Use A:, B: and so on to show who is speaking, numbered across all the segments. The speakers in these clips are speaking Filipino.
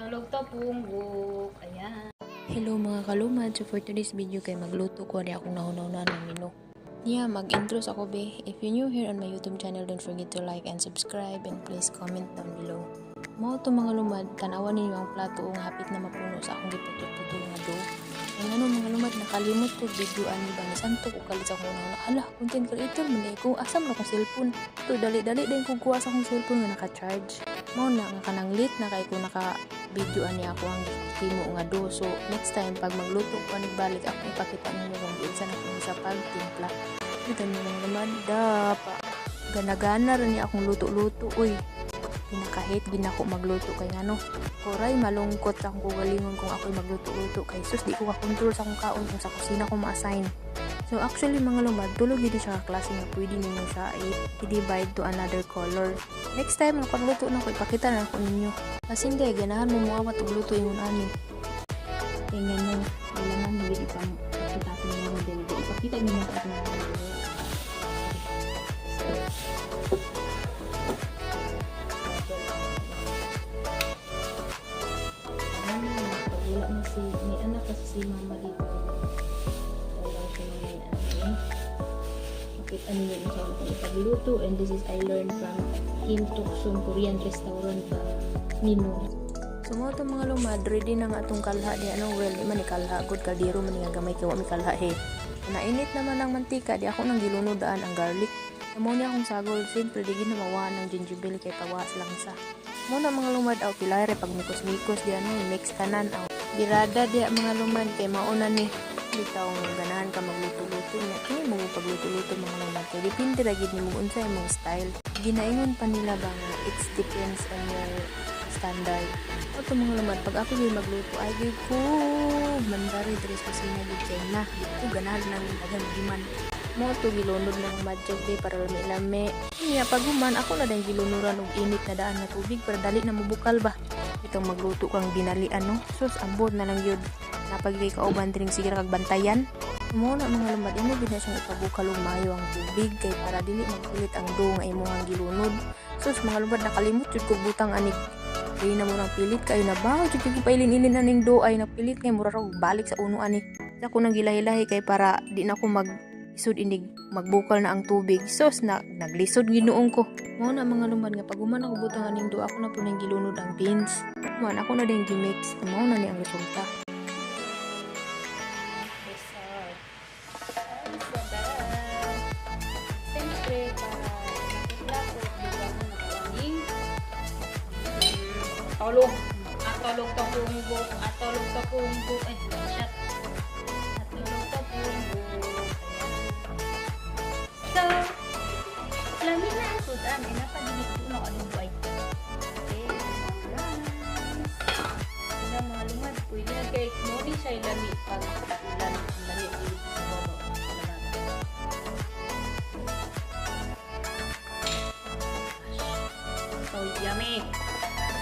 A: Tulog to punggok. Ayan.
B: Hello mga kalumad, so for today's video kay magluto ko rin akong nahunaw ng menu. Mag-intro ako be. If you're new here on my YouTube channel, don't forget to like and subscribe and please comment down below. Mao to mga lumad, tanawan ninyo ang plato nga hapit na mapuno sa akong giputol-putol nga dough. Ang mga lumad, nakalimot ko video ani ba ni Santo ko kalit sa akong na hala, content creator man ko asam ra ko cellphone. To dali-dali din ko kuha sa akong cellphone nga naka-charge. Mao na nga kanang late na kay ko naka-video ani ako ang himo nga dough. So next time pag magluto ko ani balik ako ipakita ninyo kung giunsa na kung sa pagtimpla. Kita niyo mga lumad, pa gana-gana rin niya akong luto-luto. Uy, pinakahit ginako magluto kay ngano. Koray malungkot akong kugalingon kung ako'y magluto-luto kay sus di ko ka-control sa akong kaon kung sa kusina ko ma-assign. So actually mga lumad, tulog yun siya ka-klase nga pwede ninyo siya i-divide to another color. Next time ang pagluto na ko, ipakita na ako ninyo. Kasi hindi, ganahan mo mga matugluto yung ani. Kaya nga kailangan mo din ipakita ko ninyo din. Ipakita ninyo sa akin na may anak kasi si mama dito. Walang kinain bakit ano yun sa akong pagluto, and this is I learned from Kim Tok-sung Korean restaurant menu. So mo to mga lumad, ready na nga atong kalha di ano, well di man ni kalha good kaldero man nga gamay kay wa mi kalha he. Nainit naman ang mantika, di ako nang gilunodaan ang garlic. Amo niya akong sagol, siyempre di ginawa ng gingerbread kay pawas lang sa. Muna mga lumad aw pilare pag mikos-mikos di ano, mix kanan aw birada dia mga lumad kay mauna ni bitaw nga ganahan ka magluto-luto niya kini mo pagluto-luto mga lumad kay depende ra gid nimo unsay imong style. Ginaingon pa nila ba nga it depends on your standard. Ato mga lumad pag ako gyud magluto ay gyud ko mandari diri sa kusina gid kay na dito ganahan nang daghang giman mo to gilunod ng madjog day para lami-lami niya pag human ako na dang gilunuran og init na daan na tubig para dali na mabukal ba. Itong magluto kang dinalian no sus ambot na lang yun napagigay kauban dining sige kag bantayan mo na mga lumad imo gid na siyang ipabukal og maayo ang tubig kay para dili magpilit ang dough nga imong gilunod. Sus mga lumad nakalimot jud ko butang anig kay na mo nang pilit kayo na ba jud ko pailin-ilin aning dough ay napilit kay mura ra balik sa uno ani ako nang gilahi-lahi kay para di na ko isud inig magbukal na ang tubig. Sos na naglisod ginuong ko. Mao na mga lumad nga pag human ako butang aning do ako na po nang gilunod ang beans. Man ako na din gimix. Mao na ni ang resulta.
A: Atolog to punggok. Atolog to punggok. Ay, shot. Atolog to punggok. So, lamin na ang sudan. Ay, napadigit ko na ano ba ito. Okay, alright. Sila mga lumad. Pwede na kay Mori siya ilami pag ulan. Lami ulit sa baba. So, yummy.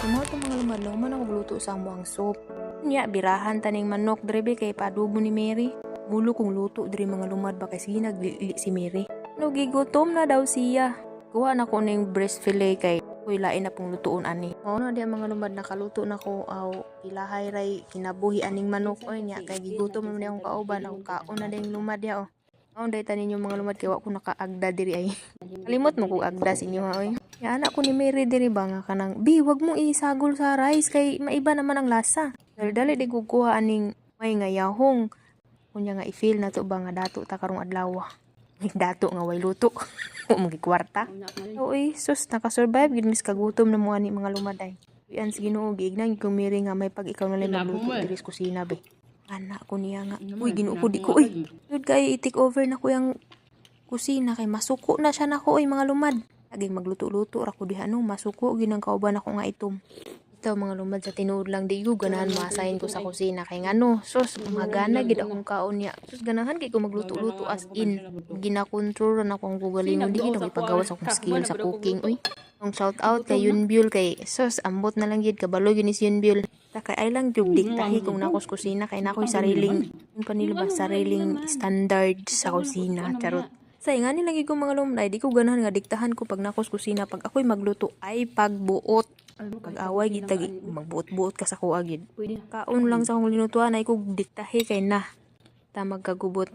B: Mo to mga lumad lang man ako gluto sa amuang soup. Nya birahan taning manok drebe kay padubo ni Mary. Mulo kong luto diri mga lumad ba kay sige naglili si Mary. No gigutom na daw siya. Kuha na ko ning breast fillet kay kuy lain na pong lutuon ani. Mao na di mga lumad nakaluto na ko aw ilahay ray kinabuhi aning manok oy nya kay gigutom man akong kauban ako kaon na ding lumad ya oh. Mao day tanin yung mga lumad kay wa ko nakaagda diri ay. Kalimot mo ko agda sa inyo ha oy. Ya anak ko ni Mary diri ba nga kanang bi wag mo isagol sa rice kay maiba naman ang lasa. Dali di ko kuha aning may nga yahong. Kunya nga i-feel na to ba nga dato ta karong adlaw. Dato nga way luto. Magi kwarta. Oy, sus naka-survive gid mis kagutom na mo ani mga lumaday. Uyan sa Ginoo giignan ko Mary nga may pag ikaw na lang magluto diri sa kusina be. Anak ko niya nga. Uy Ginoo ko di ko uy. Jud kay i-take over na ko yang kusina kay masuko na siya nako oy mga lumad. Laging magluto-luto ra ko diha no masuko ginang kauban ako nga itom. Ito mga lumad sa tinuod lang di ko ganahan ma-assign ko sa kusina kay ngano sus magana gid akong kaon niya. Sus ganahan kay ko magluto-luto as in gina-control na akong gugalingon di gid ako ipagawas akong skill sa cooking uy. Ang shout out kay Yunbyul kay sus ambot na lang gid kabalo gid ni Yunbyul. Ta kay ay lang jud diktahi kung nakos kusina kay nakoy sariling panilabas sariling standard sa kusina charot. Sa nga nilagi ko mga lumnay, di ko ganahan nga diktahan ko pag nakos kusina pag ako'y magluto ay pagbuot. Pag-away gid tagi magbuot-buot ka sa kuha gid.
A: Pwede.
B: Kaon lang sa akong linutuan ay kog diktahi kay na. Ta magkagubot.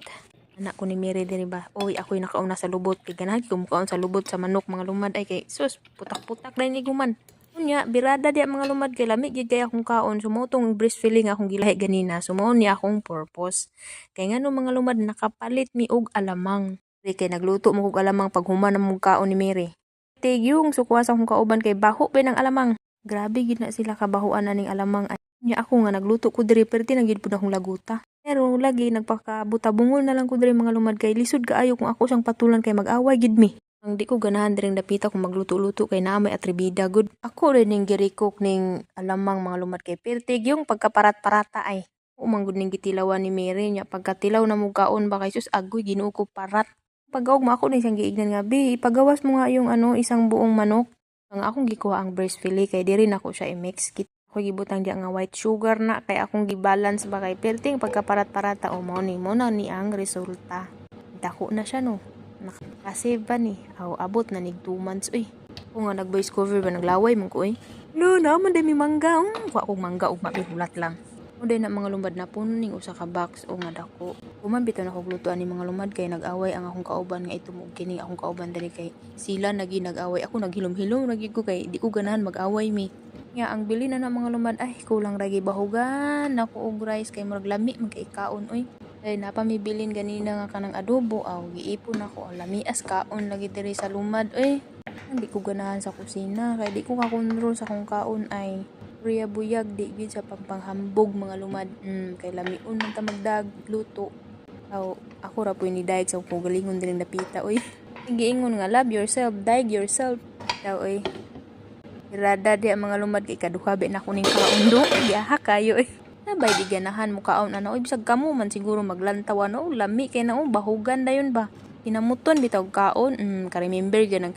B: Anak ko ni Mary diri ba? Oy, ako'y nakauna sa lubot. Kay ganahan ko mukaon sa lubot sa manok mga lumad ay kay sus putak-putak na ni guman. Unya, birada di mga lumad kay lami gid kay akong kaon. Sumotong breastfeeding akong gilahi ganina. Sumo ni akong purpose. Kay ngano mga lumad nakapalit mi og alamang. Kay nagluto mo kog alamang pag human na mo kaon ni Mary. Tigyong sukwa sa akong kauban kay baho pa ng alamang. Grabe gid na sila kabahuan na ning alamang. Nya ako nga nagluto ko diri perti na gid pud akong laguta. Pero lagi nagpakabuta-bungol na lang ko diri mga lumad kay lisod kaayo kung ako siyang patulan kay mag-away gid mi. Ang di ko ganahan diring dapita kung magluto-luto kay naa may atribida good. Ako rin ning girikok ning alamang mga lumad kay pertig yung pagkaparat-parata ay. Umang gud ning gitilawan ni Mary nya pagkatilaw na mo kaon ba kay sus agoy Ginoo ko parat. Pagawag mo ako ning siyang giignan nga bi ipagawas mo nga yung isang buong manok. Ang akong gikuha ang breastfeed kay diri na ko siya i-mix kit. Ako gibutang diya nga white sugar na kay akong gibalance ba kay perting pagkaparat-parata o mo na ni ang resulta. Dako na siya no. Nakasave ba ni? Aw abot na nig 2 months uy. Ako nga nag-voice cover ba naglaway mo ko uy. No, naman dami mangga. Wa kog mangga ug mabihulat lang. Uday na mga lumad na puno ning usa ka box o nga dako. Human bitaw na kog lutuan ni mga lumad kay nag-away ang akong kauban nga itumog kini akong kauban diri kay sila nagi nag-away ako naghilom-hilom nagi ko kay di ko ganahan mag-away mi. Nga ang bili na mga lumad ay kulang ragi bahugan ako og rice kay murag lami man kay kaon oy. Ay napamibilin ganina nga kanang adobo aw giipon ako lamias kaon lagi diri sa lumad oy. Hindi ko ganahan sa kusina kay di ko ka-control sa akong kaon ay Priya buyag di gid sa pagpanghambog mga lumad. Kay lamiun man ta magdag luto. Aw ako ra po ni daig sa kong galingon din napita oy. Giingon nga love yourself, daig yourself. Daw oy. Irada di ang mga lumad kay kaduhabi na kuning kaon do. Yaha kayo oy. Nabay di ganahan mo kaon ana oy bisag kamo man siguro maglantawan o lami kay na bahugan dayon ba. Kinamuton bitaw kaon. Ka-remember ganang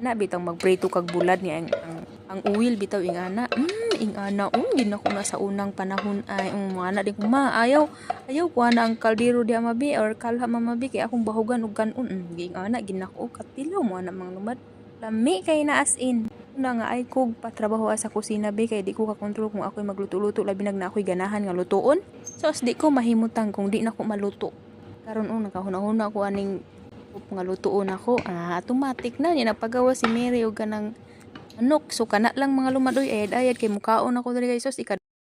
B: na bitang magprito kag bulad ni ang uwil bitaw ingana di na ko na sa unang panahon ay mga na din ko ayaw ko na ang kaldero di amabi or kalha mamabi kay akong bahugan og kanon ingana ginako katilaw mo na mga lumad lami kay na as in una nga ay kog patrabaho sa kusina be kay di ko ka kontrol kung ako'y magluto-luto labi na ako'y ganahan nga lutuon so di ko mahimutang kung di na ko maluto karon nakahuna-huna ko aning nga lutuon ako automatic na niya napagawa si Mary og kanang manok so kana lang mga lumadoy ayad kay mukaon ako diri kay sus